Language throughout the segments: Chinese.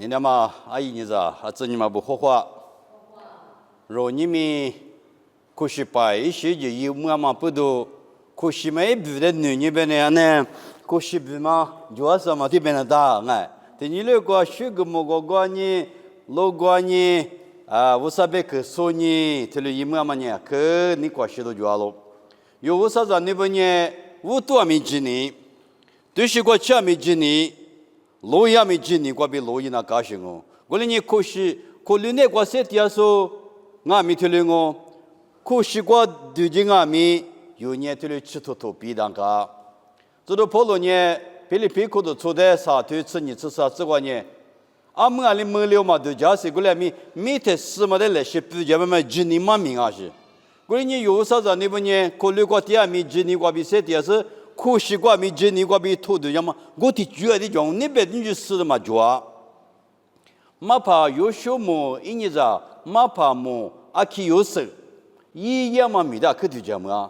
你那么阿姨你咋子你们不说话？若你们可是把一些就有么不多，可是没不的女边的呢，可是不嘛，主要是嘛这边的大哎，但你那个学个么个关呢，老关呢啊，我啥别去说呢，这里有么呢，可你关系都主要了，有我啥子那边呢，我多没几年，对是个钱没几年。罗亚没经历过比罗伊那高兴哦，我哩你可惜，可怜那个些地说，俺没听了哦，可惜过对着俺们有年听了吃土比当个，这都跑了呢，菲律宾可都出的啥对吃你吃啥这个呢，俺们ali没了嘛，都假设过来没得什么的那些比较嘛经历嘛名啊是，我哩你有啥子那不呢？可怜过地俺没经历过比些地是。可惜过没经历过比土的，要么我的主要的讲，你别你就死了嘛，主啊！马怕有小么，一年子马怕么，阿去有事，一样嘛没得可对讲嘛。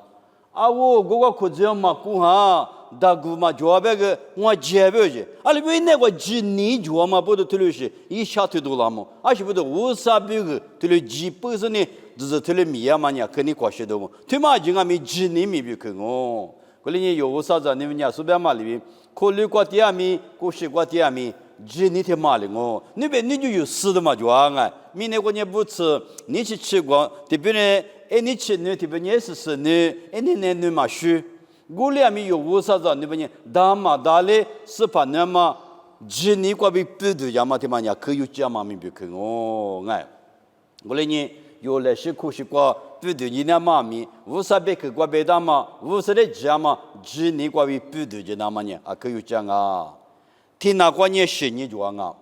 啊我个可这样嘛，顾哈，大姑嘛主要别个我接不去，啊你别那个经历主嘛不都推了些，一下推多了嘛，而且不都无啥别个推了几百是呢，就是推了米呀嘛，你肯定关系到嘛，推嘛就俺没经历没别个哦。可能有啥子？你们家苏边马里边，考虑过第二名，过去过第二名，只你天马里哦，那边你就有死的嘛，就啊，明年过年不吃，你去吃光，这边呢，哎你吃呢，这边也是吃呢，哎你嘛输，我俩没有啥子？你们呢，大嘛大嘞，是怕那么，只你过比不对呀嘛，他妈呀，可有这嘛没别看哦，哎，我来呢，有那些可惜过。不对，你那妈咪，无啥别去过别的嘛，无啥的讲嘛，只你过为不对的那么呢，啊可有讲啊，听那个你是你就啊，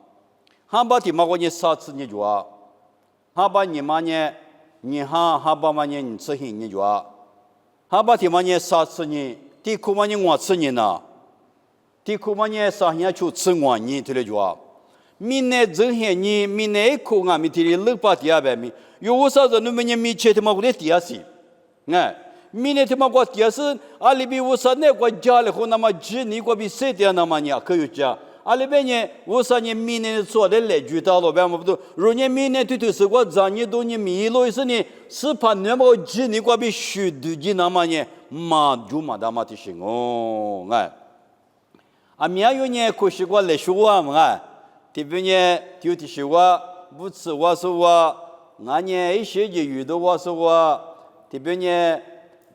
还把听嘛个你啥子你就啊，还把你嘛呢，你还把嘛呢你吃hin你就啊，还把听嘛呢啥子你，听苦嘛你我吃你呢，听苦嘛呢啥人就吃我你对了就啊。明年正黑你，明年一口啊，明天六八第二百米，有啥子你们也没切他妈过来第二些，哎，明年他妈过第二是，阿里边我啥那个家里和那么几年过比谁的那么呢？可有家，阿里边呢，我啥呢？明年做的来举到了，别么不都？如果明年对是我让你都你米了是呢，是怕那么几年过比虚度的那么呢，嘛就嘛他妈的行哦，哎，啊，明有呢，可惜过来说啊嘛，哎。这边呢，有的是我不吃我说我，俺呢一些就遇到我说我，这边呢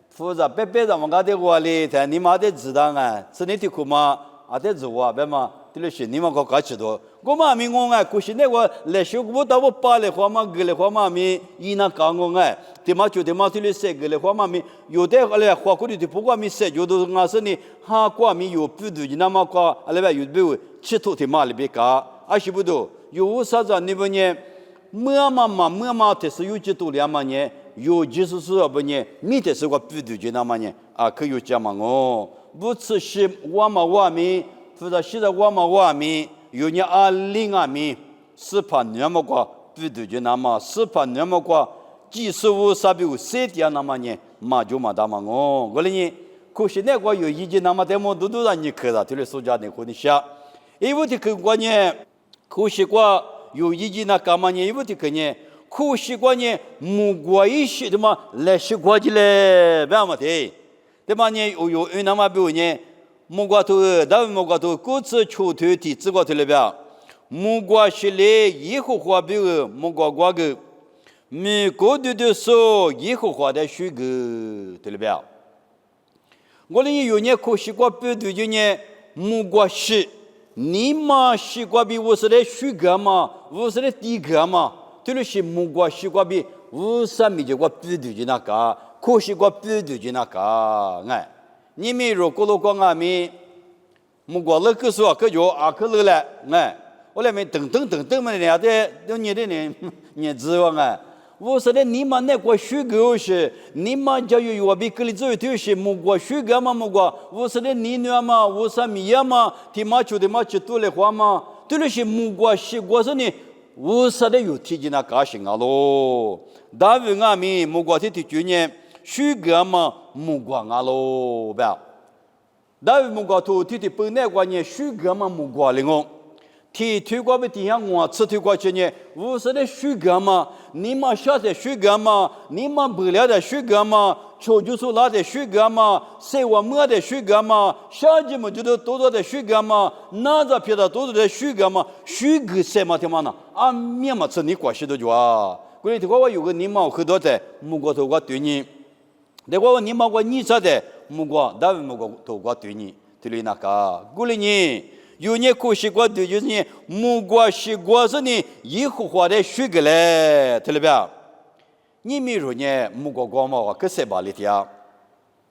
负责白白让我家的我哩，但你妈的知道啊，是你的苦嘛，啊的是我别嘛，这里是你们个搞起多，我妈咪我哎，可是那个来学我到我爸的话嘛，给的话嘛咪，伊那讲我哎，他妈就他妈这里说给的话嘛咪，有的后来话过的不管咪说，就都俺说呢，哈过咪有不对，那么过，后来有不会，吃土的嘛里边搞。阿是不多，有啥子你不呢？么嘛，这是有几多两嘛呢？有几十岁不呢？你这是个不对的那么呢？啊，可有讲嘛哦？不吃是我咪，或者现在我咪，有你20啊咪，是怕那么个不对的那么，是怕那么个95、35、30那么呢？嘛就嘛大嘛哦，我呢，可是那个有意见那么的么都让你看了，这里说家的和你想，因为这个我呢。可惜过有意见那干嘛呢？因为这个呢，可惜过呢，木过一些的嘛，来些过去嘞，别么的，对吧呢？有那么比如呢，木过头，但木过头，各自出头的这个头了别，木过些嘞，以后话比如木过过个，没过的说以后话的水个，对了别。我呢有呢，可惜过不对就呢，木过些。你嘛西瓜比我是的水果嘛，我是的地果嘛，对了是木瓜西瓜比我是米就瓜不对的那个，可西瓜不对的那个，哎，你们如果讲啊咪木瓜那个时候可就啊可了嘞，哎，我来没等嘛，人家的都你的人你知道哎。我说的你们那个水果是，你们家有我比格里走的是木瓜水果嘛木瓜，我说的你呢嘛，我说米呀嘛，他妈就的嘛吃多了话嘛，对了是木瓜西瓜是呢，我说的有提进那高兴啊喽，但是俺们木瓜的去年水果嘛木瓜啊喽，不，但是木瓜头的本来关键水果嘛木瓜了哦，提推过不底下我吃推过去呢，无是的虚干嘛？你妈晓得虚干嘛？你妈不了的虚干嘛？求就是拉的虚干嘛？谁我没的虚干嘛？小姐们觉得多多的虚干嘛？哪吒撇的多多的虚干嘛？虚个什么的嘛呢？啊，面嘛吃你关系的就啊。过来的话我有个你妈很多的，木瓜头我对你，那个你妈我你吃的木瓜，但是木瓜头我对你，对你那个，过来你。有年苦西瓜对就是呢，木瓜西瓜是呢，一户花的水个嘞，对了吧？你比如呢，木瓜光嘛，可谁把里头？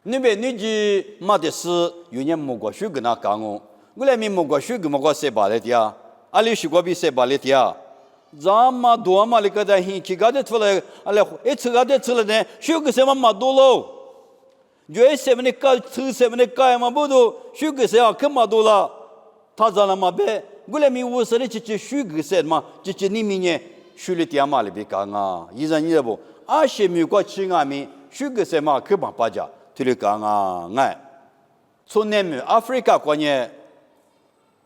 那边你去买的是有年木瓜水个那干哦，我来木瓜水个嘛，我谁把里头？阿里西瓜比谁把里头？咱嘛多嘛，那个在hin起个的出来，阿来一吃个的吃了呢，水个什么嘛多喽？就什么的干，吃什么的干嘛不多？水个什么可嘛多了？他在那么白，我来米乌色的这水个色嘛，这里面呢水里点嘛里边干啊，一人一不，阿些米过吃啊米，水个色嘛可嘛不加，这里干啊，哎，从那边阿非加国呢，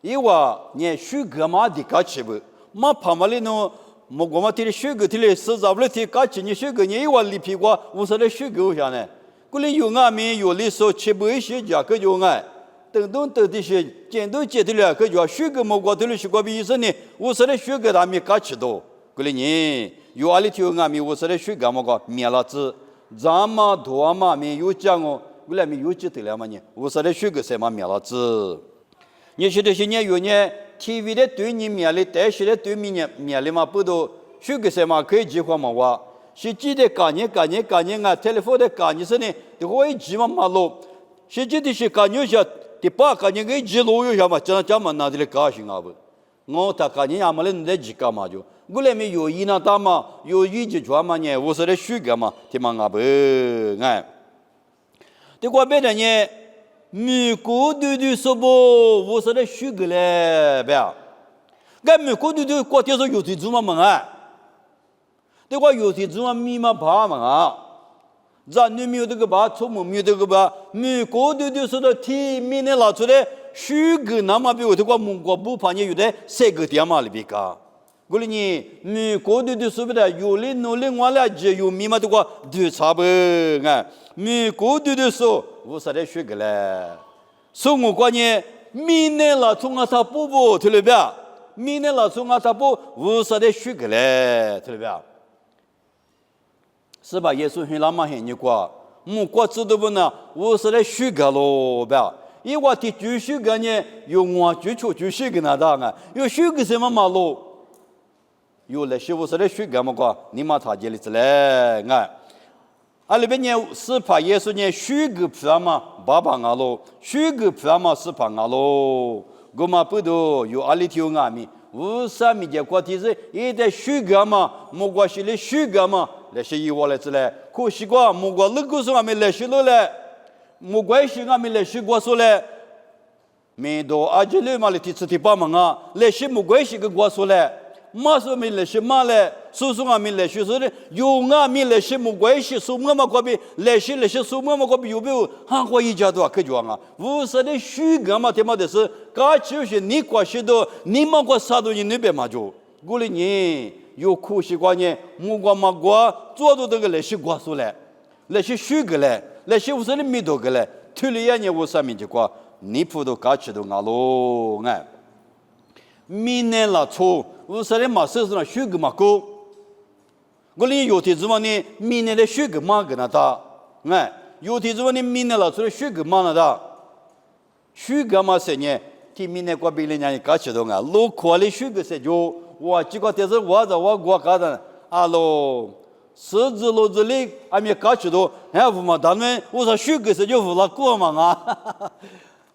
因为呢水个嘛的干吃不，嘛旁边呢，莫过嘛这里水个这里是咋不了？这干吃呢水个呢，因为里皮过乌色的水个下呢，过来有啊米有里说吃不一些价格就哎。等等到底是见到接的了，可就水果木瓜头的水果比医生呢，我说的水果他没搞吃到，过来呢，有阿里头俺们我说的水果木瓜灭了子，咱们多嘛没有讲哦，过来没有记得了嘛呢，我说的水果什么灭了子，你说的是呢有呢 ，TV 的对你灭了，电视的对你灭了嘛，不都水果什么可以计划嘛哇，实际的概念啊，telephone 的概念是呢，都可以计划嘛咯，实际的是概念下。第八个人个记录有啥嘛？讲嘛那这里高兴啊不？我他个人俺们来在记干嘛就？我来没有意那大嘛，有意就专嘛呢，我是来虚个嘛，听嘛啊不？哎，这个别的呢，美国对说不，我是来虚个嘞，别啊？俺美国对国家是有的做嘛嘛啊？这个有的做嘛密码怕嘛啊？咱你没有这个吧，出门没有这个吧，美国的说的体面的拿出来，虚个那么比我这个蒙古不怕你有的三个点嘛里边个，我哩你美国的说不的有的努力完了就有密码这个都差不哎，美国的说我说的虚个嘞，所以我关键明年了从啊他不不对了吧，明年了从啊他不我说的虚个嘞对了吧。是吧？耶稣很那么很你过，木瓜知道不呢？我是来虚个咯，吧？因为的就虚个呢，有我就虚个那当啊，有虚个什么嘛咯？有了，是我是来虚个嘛过，你妈他这里子嘞，哎，啊里边呢是怕耶稣呢虚个皮嘛，爸爸啊咯，虚个皮嘛是怕啊咯，我嘛不都有阿里头啊米。无啥米的过题是，一旦虚个嘛，木瓜是来虚个嘛。那些以我来之嘞，可惜个木瓜那个时候还没来许了嘞，木瓜是还没来许过说嘞，没多阿姐嘞嘛嘞，第次第八嘛啊，来许木瓜是个过说嘞，马说没来许马嘞，叔叔还没来许说嘞，有俺没来许木瓜是说我嘛个比来许说我嘛个比有没有韩国一家都可讲啊，无啥的虚个嘛，他妈的是，噶就是你过许多，你嘛个啥都你那边嘛就，过来你。有苦西瓜呢，木瓜嘛瓜，做到这个来西瓜树嘞，来西水个嘞，来西乌色的米多个嘞，推了一年乌啥米就瓜，你葡萄嘎吃都阿喽哎，明年了初，乌色的马身上水个嘛高，我哩有天子嘛呢，明年的水个嘛个那大，哎，有天子嘛呢，明年了初的水个嘛那大，水个嘛些呢，天明年过别人家嘎吃都啊，路过的水个些就。我这个电视我在我国搞的，阿罗，十字路子里还没搞起多，还无嘛？他们我说水果是就无了过嘛啊，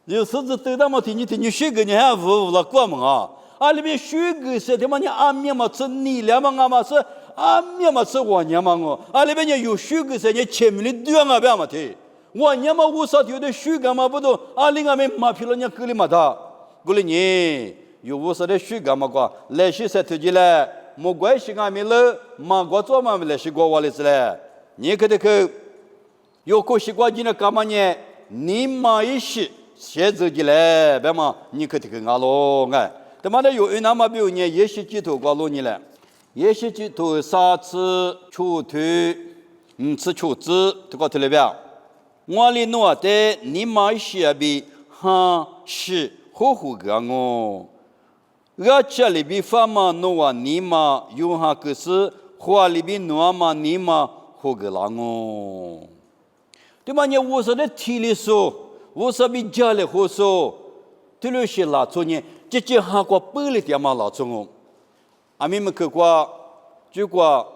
有十字对他们听你水果你还无了过嘛啊？啊里面水果是他妈你阿面嘛吃你了嘛啊嘛是阿面嘛吃我娘嘛我，啊里面你有水果是你前面的对啊不要嘛听，我娘嘛我说有的水果嘛不都，啊另外面马皮了你隔里嘛他，过来你。有无数的水果嘛个，来些才推进来，莫怪是俺们了，马国做嘛来些国外来是嘞。你看这个，有个西瓜进来干嘛呢？你买一些写自己来，别嘛，你看这个阿罗哎，他妈的有那么比如呢，也是几头高路你了，也是几头啥子出腿，吃出子，这个特别表。我里诺的你妈是比哈是呼呼个我。我这里比法嘛诺啊你妈用哈个是，话里比诺嘛你妈呼个啦我。对吧？你我说的体力说，我说比家里好说，对了些拉错呢，这哈过本来点嘛拉错哦。阿弥们去过，就过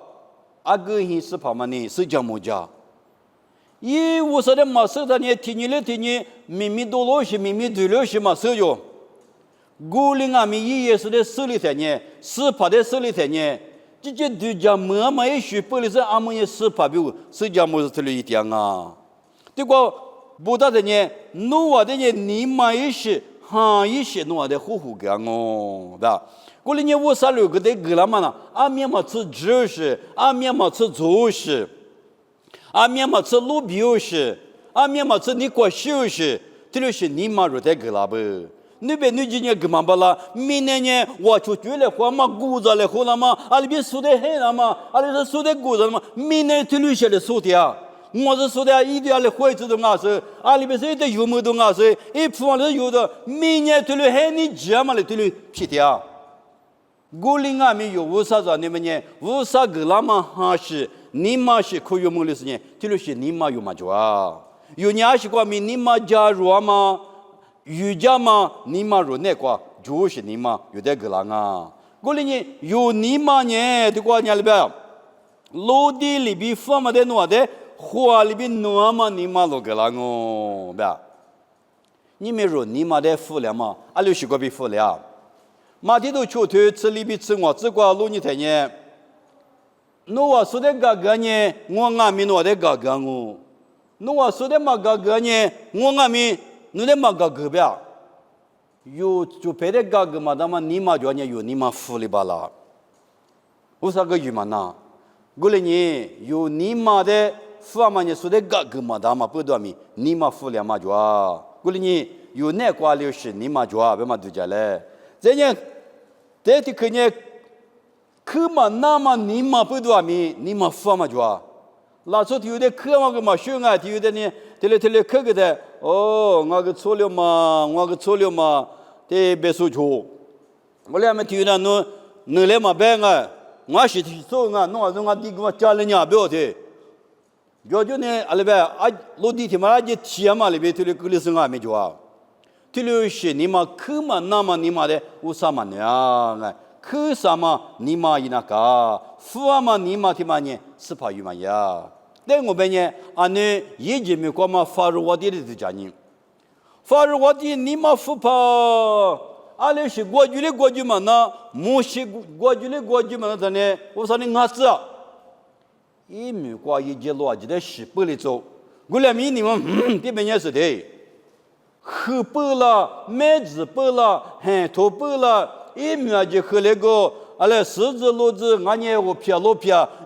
阿哥hin是怕嘛呢，是讲么家？伊我说的嘛是的呢，听你秘密多了些，秘密对了些嘛是哟。古灵阿弥伊也是的手里头呢，是怕的手里头呢，这对家么嘛也许本来是阿们也是怕比是讲么是特了一点啊。这个不大的呢，努瓦的呢，你嘛也是，哈也是努瓦的呼呼干哦，对吧？过来呢，我啥六个的个了嘛呢？阿面嘛吃知识，阿面嘛吃做事，阿面嘛吃路标识，阿面嘛吃你过休息，这就是你嘛入的个了不？那边你今年干嘛不啦？明年呢，我出去了话嘛，股子了好了嘛，阿里边输的很了嘛，阿里是输的股子了嘛，明年这留下的输的啊。我是说的，一定要来会知道我是，阿里边是一点有没得我是，一普通的有的，明年对了还你这么来对了皮条，古灵阿弥有无啥子你们呢？无啥个那么哈是，你妈是可有么的事呢？对了是你妈有嘛做啊？有你还是过明你妈加入嘛？瑜伽嘛？你妈入那个就是你妈有点个啦啊？古灵呢有你妈呢？这个伢里边，陆地里边放么的弄的。话里边诺嘛你妈lo个啦哦，对吧？你没说你妈的富了嘛？阿六是个比富了，马蹄都出头吃里边吃我只管路你睇呢，侬话说的哥哥呢，我阿咪侬的哥哥哦，侬话说的嘛哥哥呢，我阿咪侬的嘛哥哥呗，有就别的哥哥嘛，他妈你妈就呢有你妈富里巴啦，为啥个语嘛呢？过来呢有你妈的。富嘛呢，说的哥哥嘛，他嘛不多米，你嘛富了嘛就啊，过来呢有那挂了是你嘛就啊，别嘛都家嘞，这呢，这的可呢，可嘛那嘛你嘛不多米，你嘛富嘛就啊，拉出有的可嘛个嘛修啊，有的呢，这里可个的，哦，我个错了嘛，这别说错，我俩们听到侬来嘛白啊，我是说啊，侬我第个家里人不要的。就呢，阿里边啊，落地天嘛，阿就天嘛里边，这里格里生啊没就啊，这里是你嘛，可嘛那么你嘛的，乌啥嘛呢？哎，可啥嘛你嘛伊那个，富啊嘛你嘛天嘛呢，是怕有嘛呀？但我们呢，俺呢也就没过嘛，法律我的是讲呢，法律我的你嘛富怕，阿里是国剧嘛那，莫是国剧嘛那咱呢，我说你俺是啊。一米挂一节逻辑的是不里走，过来米你们这边也是的，喝不了，麦子不了，很多不了，一米就喝那个，阿拉十字路子，俺也我撇，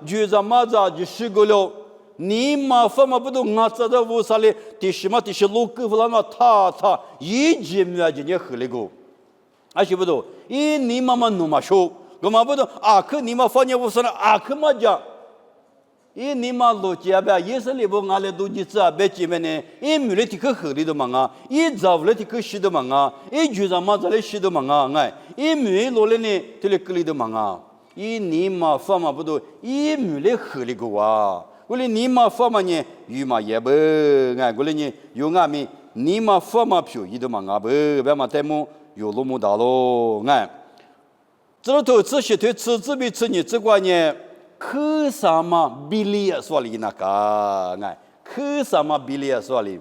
就这么子就十个了，你妈发嘛不都俺这的屋啥嘞？第十路够不了嘛？他一节米就你喝那个，啊是不都？一你妈妈弄嘛说，我嘛不都啊？可你妈放你屋啥了？啊可嘛讲。一你妈路家吧，也是里不俺来都去做别几门呢？一没了提个合理的嘛啊，一早了提个稀的嘛啊，一就咱妈在来稀的嘛啊，哎，一没落来呢，这里格里的嘛啊，一你妈发嘛不都，一没了合理个哇，我哩你妈发嘛呢，有嘛也不，哎，我哩呢有俺们你妈发嘛票一的嘛啊不，别嘛带么有路么大咯，哎，这头这些头吃这边吃你这关呢。可什么比例说里那个？哎，可什么比例说里？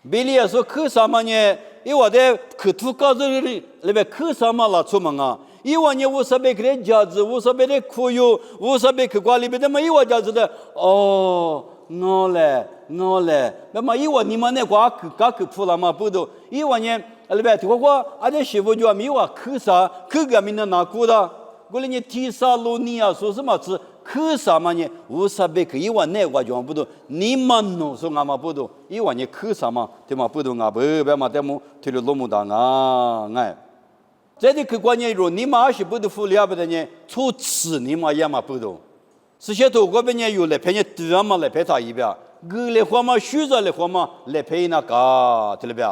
比例说可什么呢？因为在可图高子里边可什么拉出门啊？因为呢，我这边个价值，我这边的苦有，我这边去管里边的么因为价值的哦，我嘞，那么因为你们那个可苦了嘛不都？因为呢，里边这个阿这媳妇就没有可啥，可个名的拿过的。过来你提萨罗尼亚说什么是可啥嘛呢？我啥别可以往那个地方不都？你们弄说俺们不都？以往你可啥嘛？对嘛不都俺不别嘛对么？对了罗木达啊哎，这里客观念说，你妈是不得服了不得呢，初次你妈也嘛不懂。是些头个边呢有来陪你对嘛来陪他一边，个来话嘛学着来话嘛来陪那个，对了边。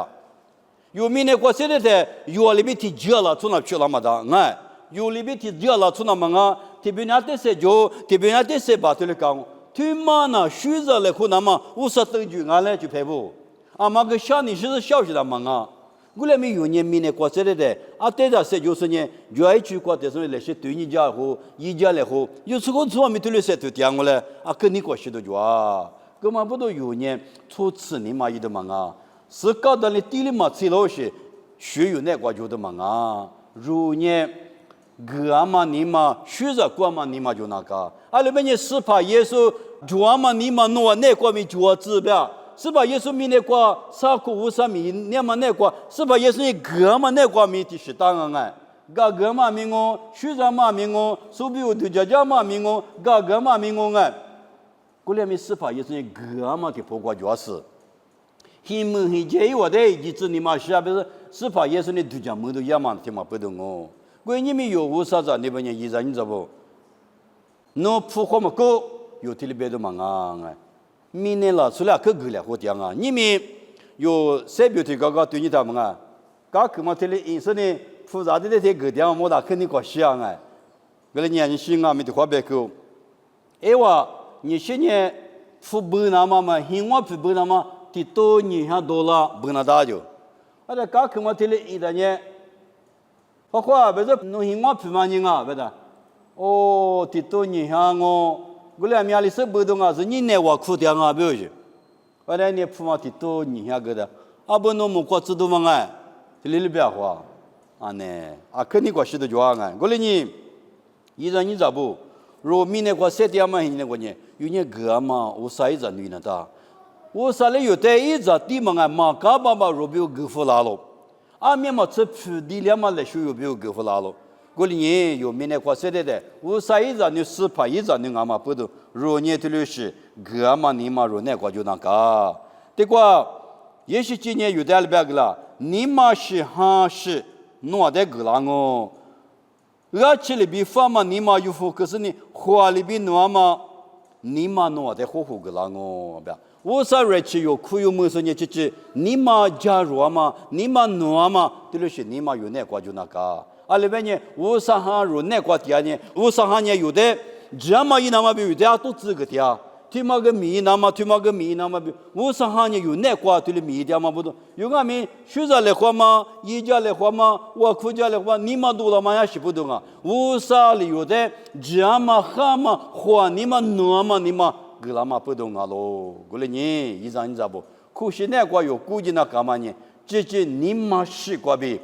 有明年过生日的，有里边提交了，从那去了嘛的，哎，有里边提交了，从那嘛啊，这边那的是就，这边那的是把对了讲，对嘛呢？学着来话那么，我说等于俺来就陪不，啊嘛个小你是小学的嘛啊。我来没有年明年过生日的，啊，对的是就是呢，就爱去过的时候那些对你家后，一家来后，有时候从没对了些对讲我嘞，啊，跟你过去的就啊，根本不都有年初次你妈一的嘛啊，是搞到你地里嘛吃老些，学有那个就的嘛啊，如年个嘛你嘛学着过嘛你嘛就那个，啊，那边呢是怕耶稣就嘛你嘛弄那个没就指标。是吧？耶稣米那个啥苦无啥米，那么那个是吧？耶稣你个嘛那个米的是当然哎，个嘛米我，学着嘛米我，手比我对家嘛米我，个嘛米我哎，过来米是吧？耶稣你个嘛的不过就是，他们很介意我的，一直你嘛是不是？是吧？耶稣你对家么都也嘛听嘛不懂哦，过你们有无啥子？那边人一人你知不？侬普活么高，有体里边都嘛哎。明年了，出来可够了，我讲啊！你们有谁标题刚刚对你他们啊？刚可嘛，这里因此呢，复杂的那些个点，我打肯定搞想哎。为了年轻啊，没得话别讲。哎哇，你现在付不那么嘛，新我付不那么，的多你像多了不那大就。啊，这刚可嘛，这里一大年，包括不是弄新我付嘛人啊，不是？哦，的多你像我。过来米里是不懂啊，是你那我苦点啊，不是？后来你铺嘛的多你下个的，啊不弄么过知道吗？哎，这里边话，啊呢，啊肯定过许多就啊哎，过来你，一人你咋不？如果明年过7点嘛，你那个呢，有年个嘛，我啥一阵女呢的，我啥嘞有带一阵地嘛哎，嘛干巴巴如比我够富拉了，啊面嘛这铺地两嘛来修有比我够富拉了。过年有明年过生日的，我啥一阵你是怕一阵你阿妈不懂，如年的律师，个嘛你嘛如那个就那个，这个也许今年有点别个了，你嘛是还是弄的个了哦，而且里边方嘛你嘛有福，可是呢花里边弄嘛你嘛弄的好好个了哦，别。我啥日子有苦有么事呢？就是你嘛加入嘛，你嘛弄嘛，对了是你嘛有那个就那个。啊，里边呢，我上行入那个地呢，我上行呢有的，这么一那么比有的都资格的，推嘛个米那么推嘛个米那么比，我上行呢有那个对了米的嘛不多，有俺们学着来活嘛，一家来活嘛，我苦家来活，你嘛多了嘛也是不懂啊，我啥里有的，这么哈嘛活你嘛弄嘛你嘛，个啦嘛不懂啊喽，过来你一张你咋不？可是那个有估计那干嘛呢？这你嘛是过比。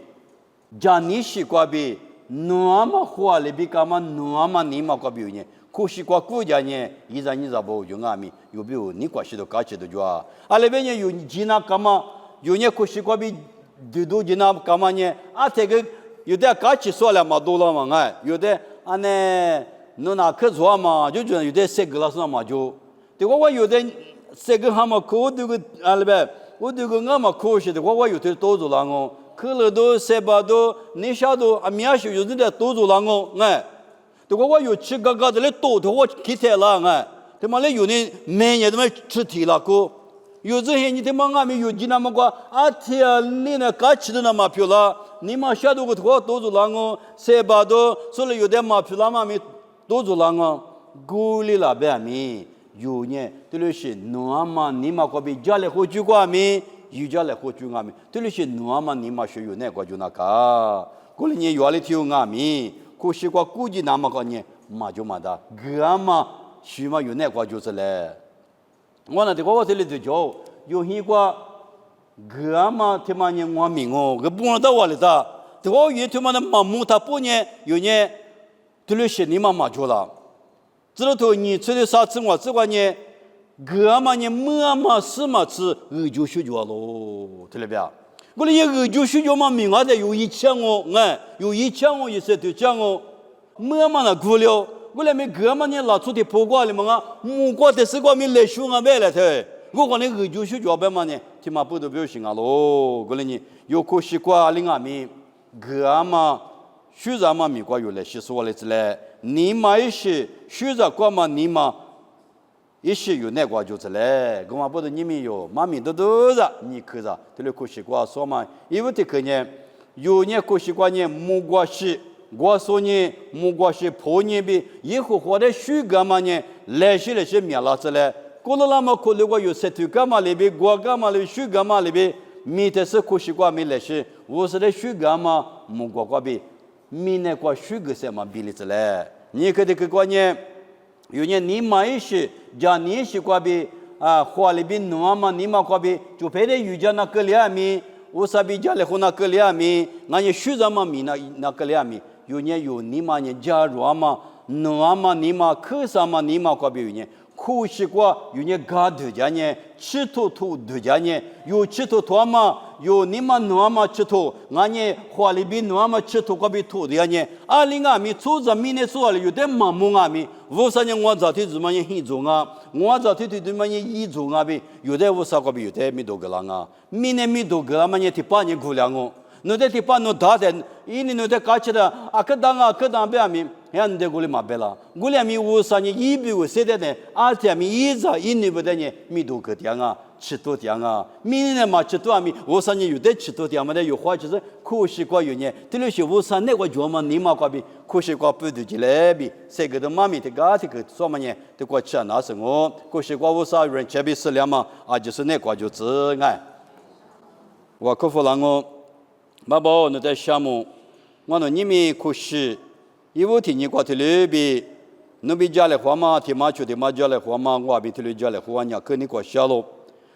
家你是过比，诺嘛花里比干嘛诺嘛你嘛过比呢？可是过国家呢，一张你咋不用啊咪？有比如你过去都搞起的就啊，啊那边呢有济南干嘛？有呢可是过比，都济南干嘛呢？啊这个有的搞起说了嘛多了嘛哎，有的啊呢，侬那可做嘛？就觉得有的三个老师嘛就，对我有的三个还嘛可这个啊那边，我这个俺嘛可惜的，我有的多做了哦。可乐多、塞巴多、你晓得啊？米亚修有人在多做啷个哎？对我有吃个的来多的我去太了哎，对嘛？来有呢每年他妈吃题了个，有这些你他妈俺们有几那么个啊？天你那搞吃的那么漂亮，你嘛晓得个多多做啷个？塞巴多说了有点嘛漂亮嘛咪多做啷个？鼓励了别咪有呢，对了是侬嘛你嘛个比家里好煮过咪。有家来活住俺们，对了些侬嘛你嘛学有那个就那个，过了年原来听俺们，可是过估计那么个呢，嘛就嘛的，个嘛学嘛有那个就是嘞。我那我这里就叫有些个个嘛他妈呢我明哦，个不能到我里的，这我有他妈的盲目他不呢有呢，对了些你嘛就了，知道头你吃的啥吃我这个呢？个嘛呢，么嘛是嘛是就学着喽，对了别？我那就学着嘛，明的有一千哦，哎，有一千哦，也是对讲哦，么嘛那过了，我那没个嘛呢，拿出的破瓜里嘛啊，木瓜的是瓜没来修啊买了噻，我讲那就学着别嘛呢，他妈不都表现啊喽，我那你有可惜瓜另外面个嘛学着嘛米瓜有来是说了之嘞，你嘛一些学着瓜嘛你嘛一些有那瓜就是嘞，我嘛不是你们有嘛米都着，你可着，这里可惜瓜说嘛，因为这个呢，有呢可惜瓜呢木瓜是。我说呢，木瓜是破年比以后活的水干嘛呢？来些灭了之嘞。过了那么过了个有石头干嘛里边，瓜干嘛里边，水干嘛里边，米的是可惜瓜没来些，我是的水干嘛木瓜瓜比，米那瓜水个什么比例之嘞？你可得个瓜呢？有呢你买一些，讲你是瓜比啊，花里边弄嘛你嘛瓜比，就别的有家那个两米，我啥比家里和那个两米，俺也水着嘛米那个两米。有年有你嘛呢？加入嘛，弄嘛你嘛，可啥嘛你嘛？可比有年，苦西瓜有年嘎土家呢，吃土土家呢，有吃土土嘛，有你嘛弄嘛吃土，俺呢花里边弄嘛吃土可比土的呢，啊另外米做着米呢做了有点麻木啊米，为啥呢？我早天怎么样很重啊？我早天对么样一重啊比，有的为啥可比有的米多个啦啊？米呢米多个啦嘛呢，提把你过两哦。no de tipa no daden ini no de kachira akadanga be ami yan de guli mabela guli ami usani ibi usedene ati ami iza ini bedene mi do ketianga chito tianga mi ne ma chito ami usani yude chito tiama de yu hwa chise ku shi kwa yu ne tilo shi usan ne kwa joma ni ma kwa bi ku shi kwa pu du jile bi se ge de mami te ga ti ke so ma ne de kwa cha na se ngo ku shi kwa usa ren che bi se liama a ji se ne kwa ju zi ngai wa ko fu lang ngo爸爸，你在项目，我那你们可是，因为听你过去那边，那边家里话嘛，听嘛就听嘛家里话嘛，我边听你家里话呢，跟你过小路，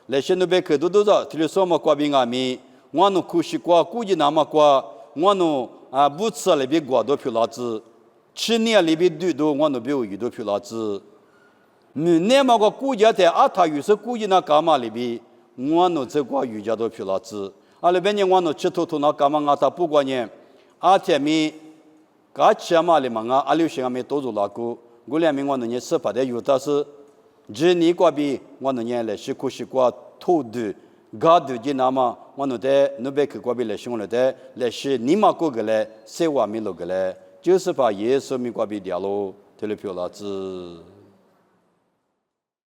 那些那边去都着，听你说嘛过边阿米，我那可是过，估计那么过，我那啊不吃那边过多票老子，吃年那边对多，我那边有多票老子，那么个估计在阿他有时估计那干嘛那边，我那这过有家多票老子。阿拉边呢，我那吃土土那干嘛啊？他不管呢，阿天米，噶吃嘛哩嘛啊，阿六星阿米多做那个，我两米我那呢吃饭的有的是，只你过比我那呢来是可是过土的，噶的的那么我那的那边去过比来是我那的来是你嘛过个来，谁话米那个来，就是把耶稣米过比掉喽，这里票老子。